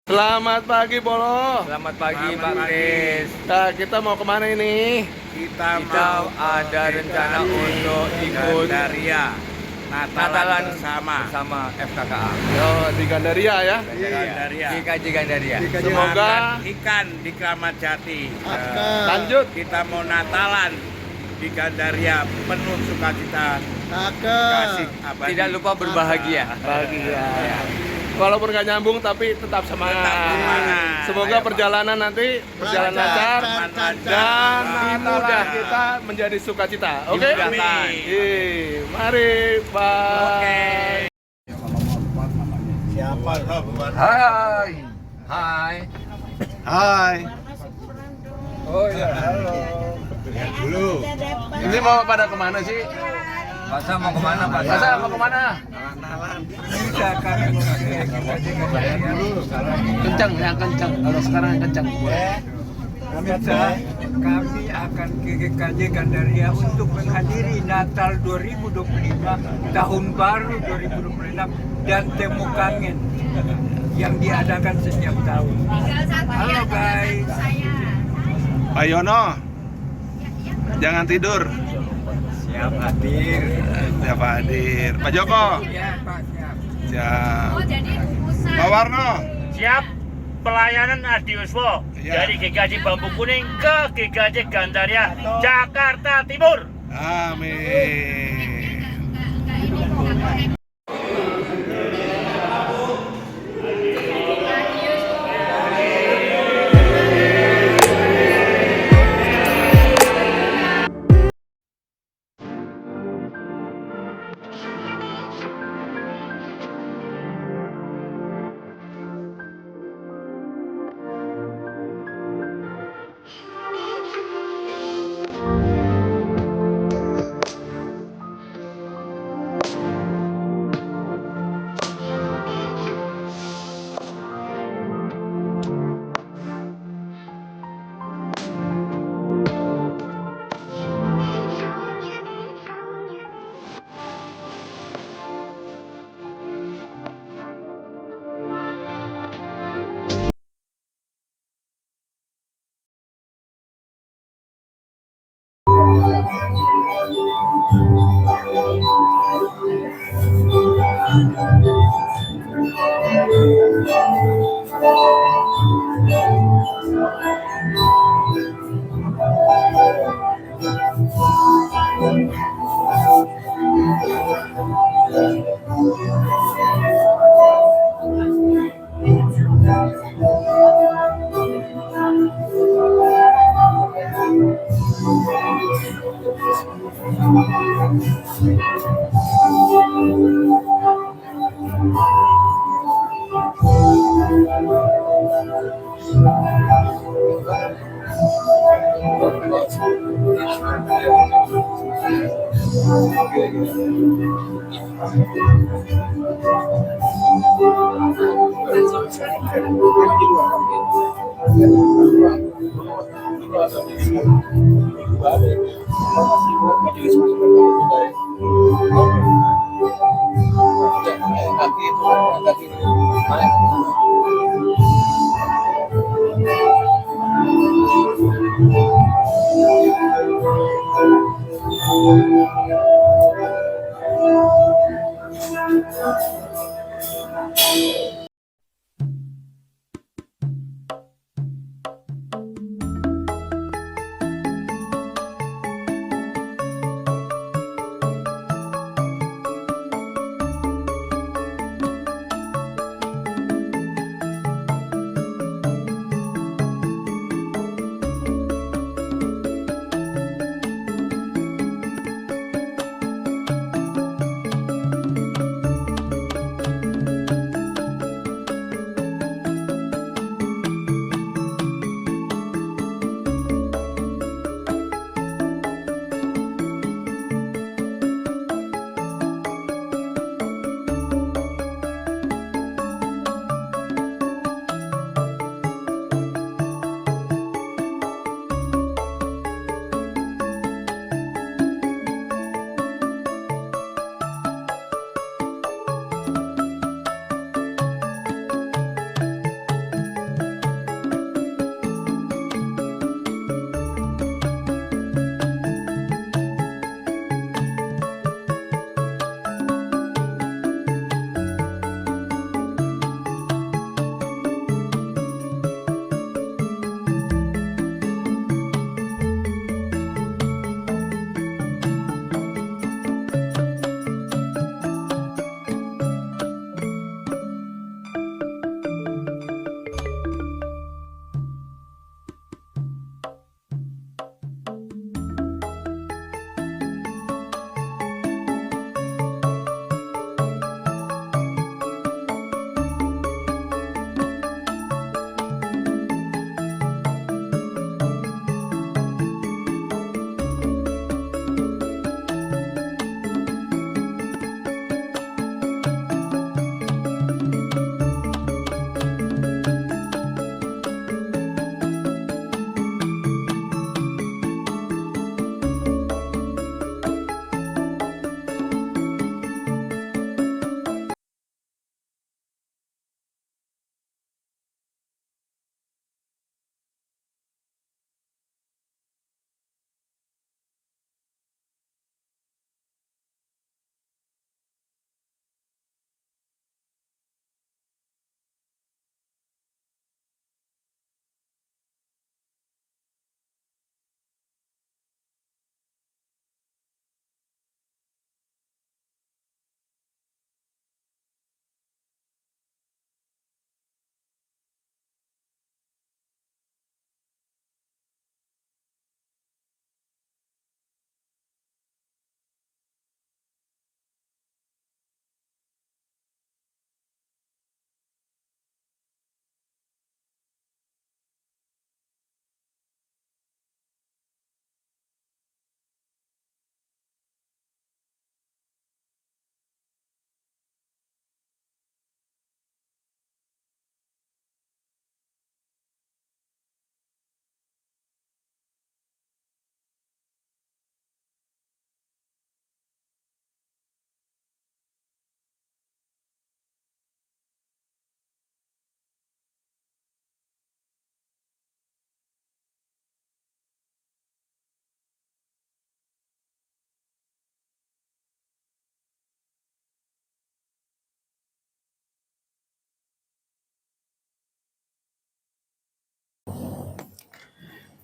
Selamat pagi, Bolo. Selamat pagi, Pak Kris. Nah, kita mau kemana ini? Kita ada rencana untuk ikut Gandaria Natalan bersama FKKA. Yo, di Gandaria ya. Gandaria. Di KJ Gandaria. Semoga Makan ikan di Kramat Jati. lanjut. Kita mau Natalan di Gandaria penuh sukacita. Kasih abadi. Tidak lupa berbahagia. Bahagia. Walaupun nggak nyambung tapi tetap semangat. Tetap semangat. Semoga Ayo, Pak. perjalanan nanti berjalan lancar dan Natalan kita menjadi sukacita. Oke? Dimudahkan. Mari, Pak. Siapa? Hai. Hai. Hai. Oh iya, halo. Dulu. Ini mau pada kemana sih? Masa mau kemana, Pak? Masa mau kemana? Kencang, yang kencang. Kalau sekarang yang kencang. Kami akan ke GKJ Gandaria untuk menghadiri Natal 2025, Tahun Baru 2026 dan Temu Kangen yang diadakan setiap tahun. Halo guys. Pak Yono, jangan tidur. Siap hadir. Siap hadir. Pak Joko, Ya Pak, siap. siap. Oh, jadi pusat. Pak Warno, Siap pelayanan Adiuswo Iya. dari GKJ Bambu Kuning ke GKJ Gandaria Jakarta Timur. amin.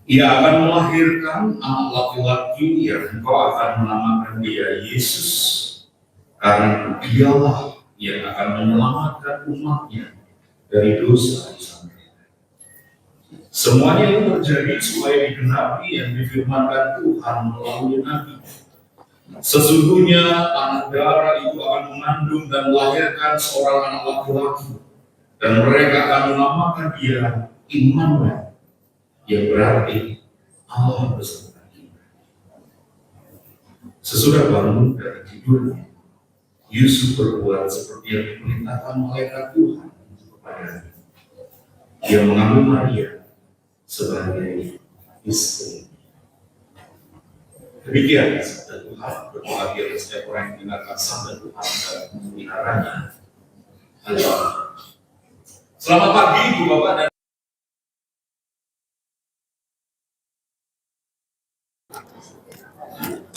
Ia akan melahirkan anak laki-laki yang engkau akan menamakan dia Yesus, karena dialah yang akan menyelamatkan umatnya dari dosa-dosa mereka. Semuanya itu terjadi supaya digenapi yang difirmankan Tuhan melalui Nabi. Sesungguhnya anak darah itu akan mengandung dan melahirkan seorang anak laki-laki, dan mereka akan menamakan dia Immanuel, yang berarti Allah beserta kita. Sesudah bangun dari tidurnya, Yusuf berbuat seperti yang diperintahkan malaikat Tuhan kepadanya. Dia mengambil Maria sebagai istri. Demikian sabda Tuhan, berbahagia setiap orang yang dengarkan sabda Tuhan dan memeliharanya. Haleluya. Selamat pagi Ibu Bapak dan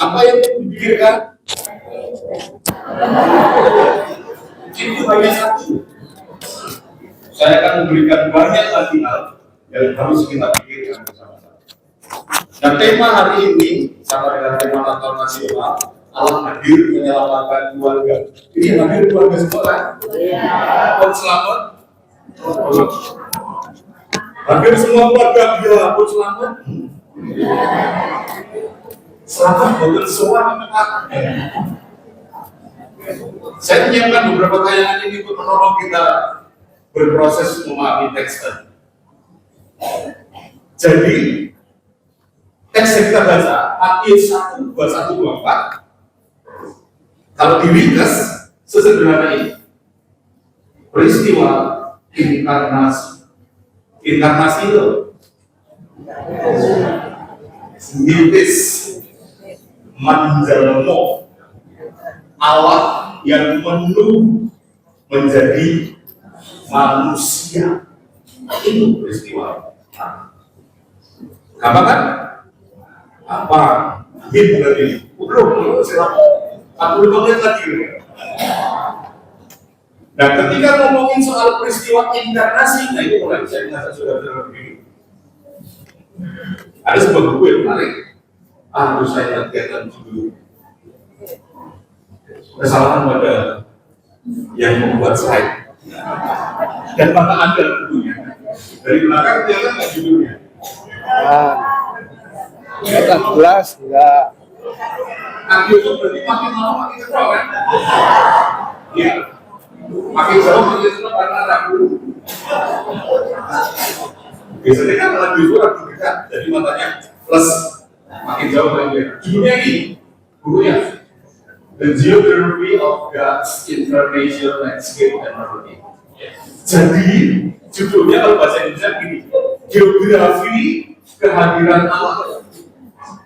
apa yang dipikirkan? Itu hanya satu. Saya akan memberikan banyak lagi hal yang harus kita pikirkan bersama-sama. Nah, tema hari ini sama dengan tema Natal Nasional, Allah hadir menyelamatkan keluarga. Ini hadir keluarga semua kan? Iya. Selamat. Hampir semua keluarga dia pun selamat. Selamat bukan semua. Saya menyiapkan beberapa tayangan ini untuk menolong kita berproses memahami teks tadi. Jadi teks yang kita baca Matius 1, 21, 24. Kalau diringkas sesederhana ini, peristiwa inkarnasi. Inkarnasi itu mitis manjalmo, Allah yang menunggu menjadi manusia. Itu peristiwa. Apa kan? Apa? Ini berarti belum silakan. 45 menit lagi. Nah, ketika ngomongin soal peristiwa inkarnasi, nah itu mulai saya merasa sudah begini. Ada sebuah buku yang menarik. Harus saya lihatkan dulu. Kesalahan pada yang membuat slide dan mata Anda bukunya. Dari belakang kelihatan nggak judulnya? Kelihatan jelas enggak? Nanti itu berarti makin lama makin cepat kan? Iya. Makin jauh makin cepat karena ragu. Biasanya kan kalau di luar dekat, jadi matanya plus makin jauh lagi. Judulnya ini, bukunya The Geography of God's International Landscape and Harmony. Jadi judulnya kalau bahasa Indonesia gini, Geografi Kehadiran Allah.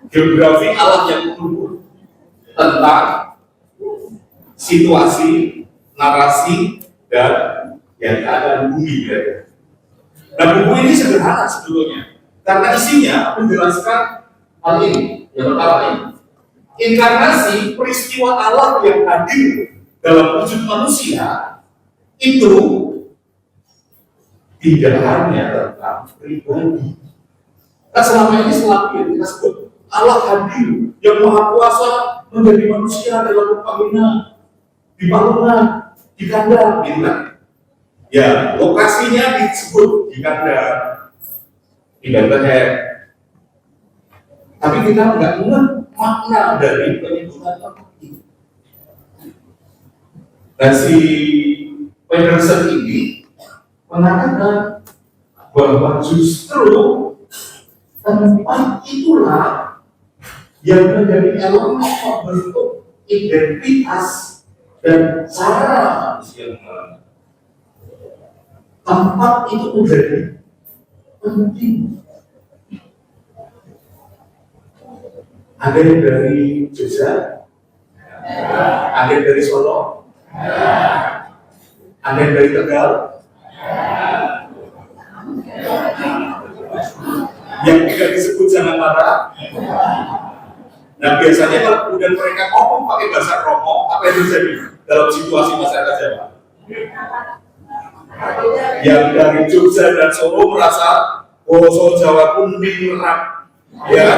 Geografi Allah yang menunggu tentang situasi, narasi, dan yang ada di bumi. Nah, buku ini sederhana sebetulnya, karena isinya menjelaskan hal ini. Yang pertama ini, inkarnasi, peristiwa Allah yang hadir dalam wujud manusia itu tidak hanya tentang pribadi. Nah, selama ini selalu yang kita sebut Allah hadir yang maha kuasa menjadi manusia dalam perkawinan, di bangunan, di kandang, gitu kan? Ya, lokasinya disebut di kandang, di Bethlehem. Tapi kita nggak ingat makna dari penyebutan itu. Dan si Pedersen ini mengatakan bahwa justru tempat itulah yang menjadi elemen membentuk identitas dan cara manusia mengalami. Tempat itu menjadi penting. Ada yang dari Jogja, ada yang dari Solo, ada yang dari Tegal, yang tidak disebut jangan marah. Nah, biasanya kalau kemudian mereka ngomong pakai bahasa Romo, apa yang terjadi dalam situasi masyarakat Jawa? Yang dari Jogja dan Solo merasa Boso Jawa pun menyerap Ya,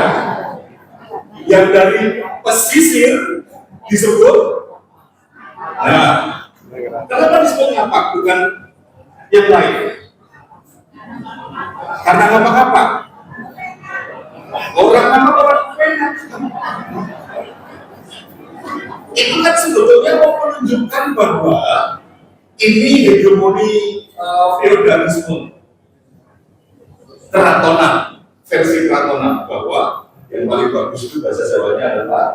yang dari pesisir disebut. Nah, kenapa disebut ngapak bukan yang lain? Karena ngapak-ngapak. Orang ngapak orang enak. Itu kan sebetulnya mau menunjukkan bahwa ini hegemoni feodalisme keratonan, versi keratonan, bahwa yang paling bagus itu bahasa Jawanya adalah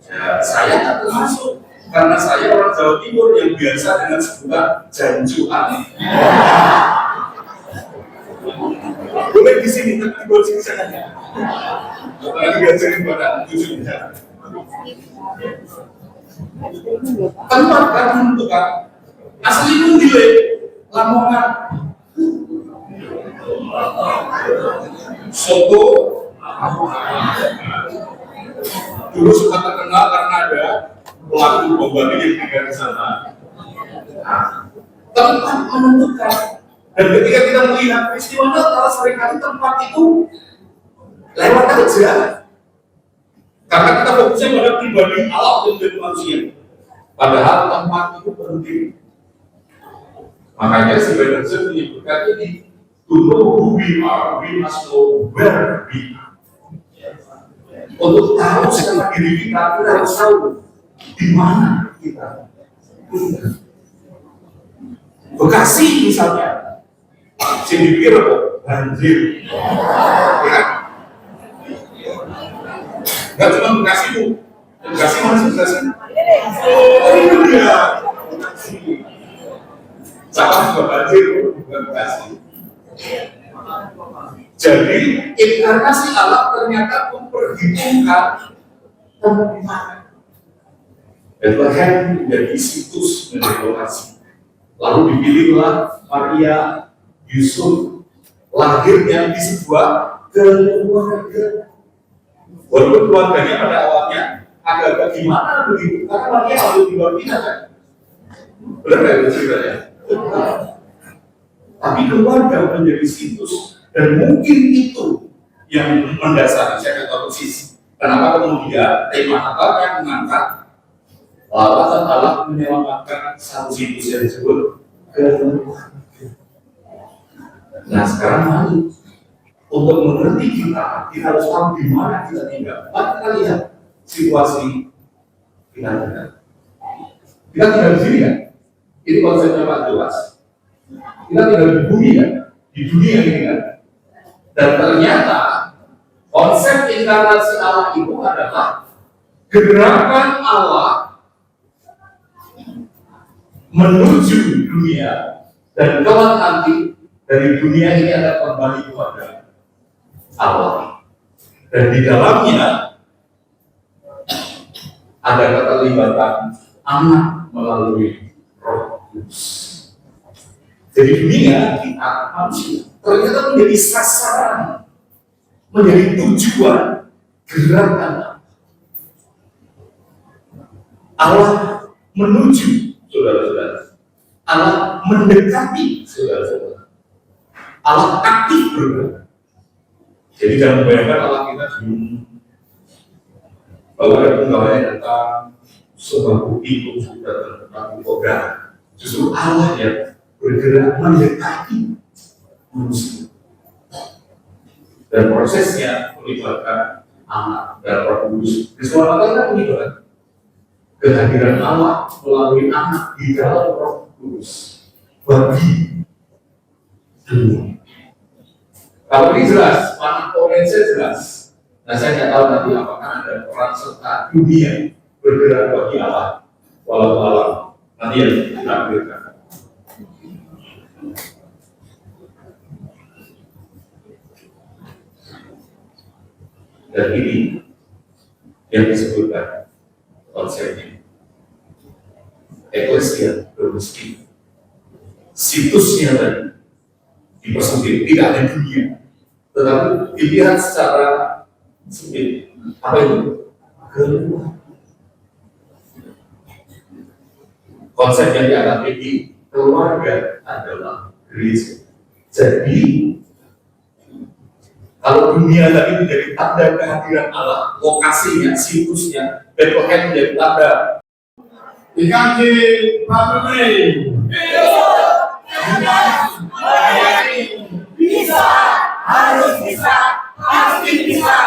ya, saya tak termasuk karena saya orang Jawa Timur yang biasa dengan sebutan janjuan. Boleh di sini, tapi di bawah sini sangatnya. Lagi ngajarin pada tujuannya. Tempat kan menentukan asli pun dile Lamongan soto dulu suka terkenal karena ada pelaku bom Bali yang tinggal di sana. Tempat menentukan. Dan ketika kita melihat peristiwa Natal, seringkali tempat itu lewat aja. Karena kita fokusnya pada pribadi Allah dan menjadi manusia. Padahal tempat itu penting. Makanya si Benson menyebutkan ini, to know who we are, we must know where we are. Untuk tahu siapa diri kita harus tahu di mana kita. Bekasi misalnya. Sini dipikir apa? Banjir. Ya. Enggak cuma Bekasi Bu. Bekasi mana sih Bekasi? Oh itu dia. Bekasi. Sama juga banjir bukan Bekasi. Jadi inkarnasi Allah ternyata memperhitungkan tempat. Bethlehem menjadi situs menjadi lokasi. Lalu dipilihlah Maria Yusuf lahirnya di sebuah keluarga. Walaupun keluarganya pada awalnya agak-agak gimana begitu, karena Maria selalu di luar pindah kan. Benar nggak itu ceritanya? Tapi keluarga menjadi situs dan mungkin itu yang mendasari saya kata persis. Kenapa kemudian tema apa yang mengangkat lawatan Allah menyelamatkan satu situs yang disebut keluarga. Nah sekarang mari untuk mengerti kita harus tahu di mana kita tinggal. Mari kita lihat situasi kita tinggal. Kita tinggal di sini kan? Ini konsepnya Pak Jelas. Kita tinggal di bumi kan? Di dunia ini kan? Dan ternyata konsep inkarnasi Allah itu adalah gerakan Allah menuju dunia dan kelak nanti dari dunia ini ada kembali kepada Allah. Dan di dalamnya ada keterlibatan anak melalui Roh Kudus. Jadi dunia kita manusia ternyata menjadi sasaran, menjadi tujuan gerakan Allah menuju saudara-saudara. Allah mendekati saudara-saudara. Allah aktif bergerak. Jadi jangan bayangkan Allah kita di bahwa ada penggawa yang datang sebagai itu sudah tentang program. Justru Allah yang bergerak mendekati manusia. Dan prosesnya melibatkan anak dan Roh Kudus. Keselamatan kan melibatkan kehadiran Allah melalui anak di dalam Roh Kudus bagi dunia. Kalau ini jelas, mana potensi jelas. Nah saya tidak tahu nanti apakah ada peran serta dunia bergerak bagi Allah, walau alam nanti yang ditampilkan. Dan ini yang disebutkan konsepnya eklesia domestik. Situsnya tadi dipersempit, tidak ada dunia, tetapi dilihat secara sempit. Apa itu? Keluarga. Konsep yang diangkat ini keluarga adalah gereja. Jadi Kalau dunia tadi menjadi tanda kehadiran Allah, lokasinya, situsnya, Bethlehem menjadi tanda. Diganti Pak bisa, harus bisa, pasti bisa.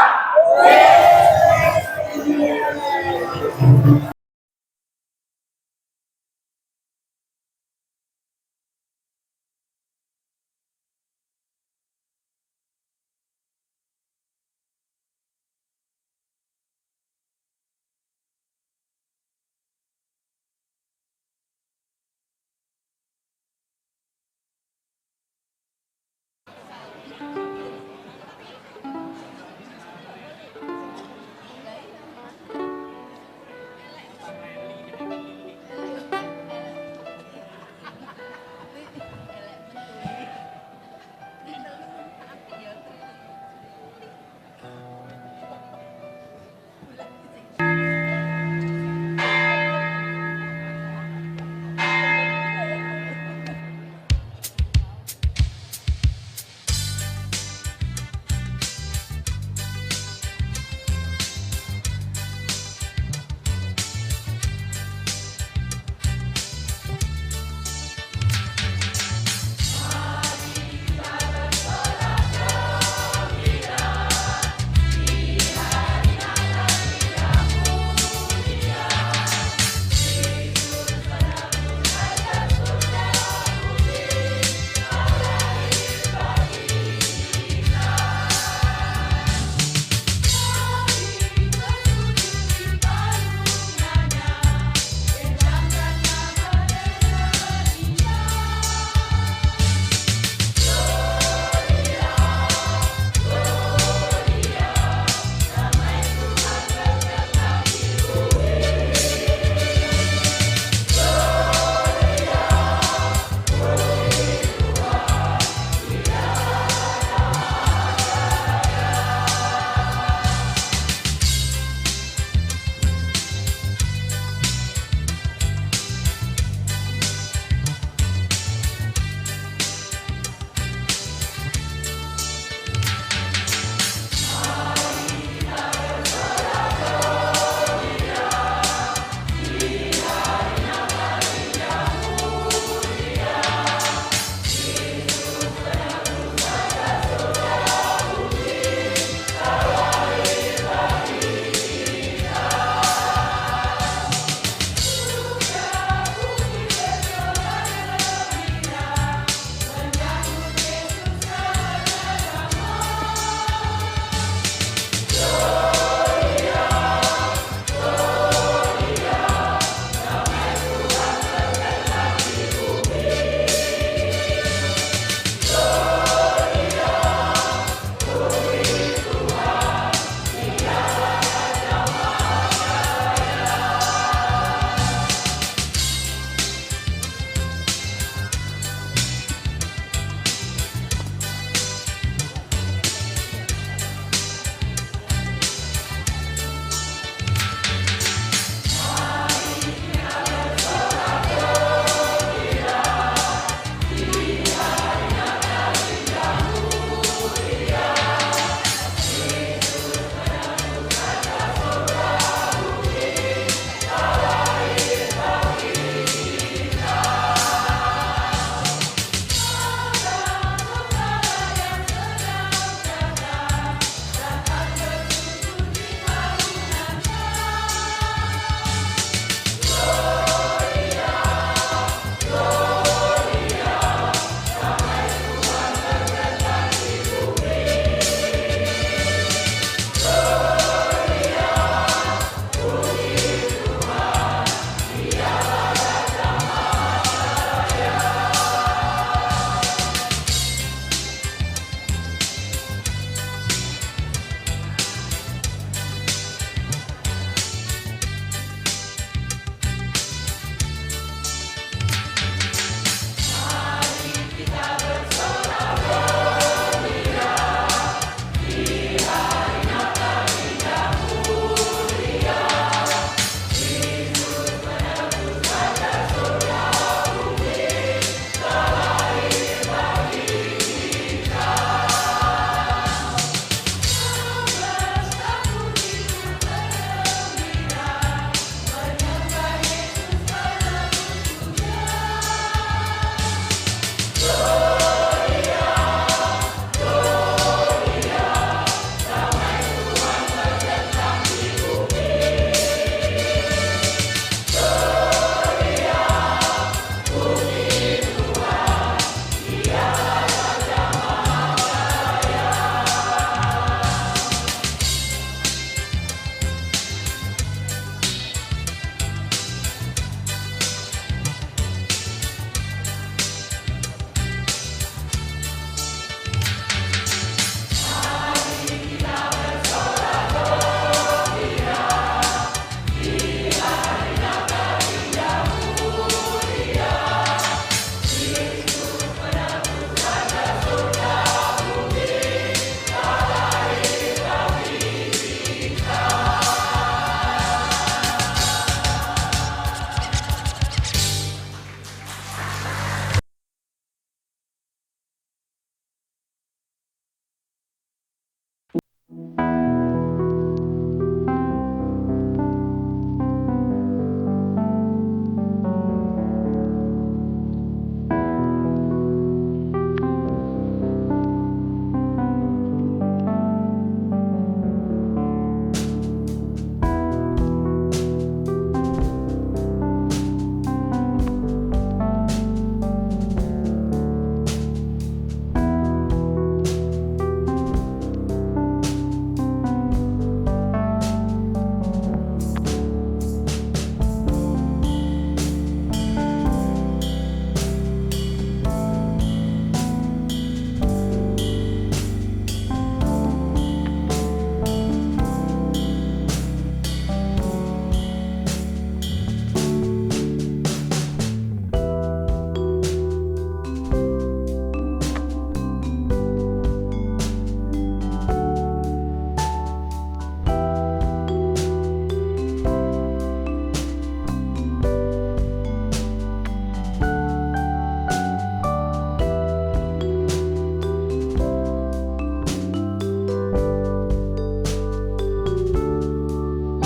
Tuhan.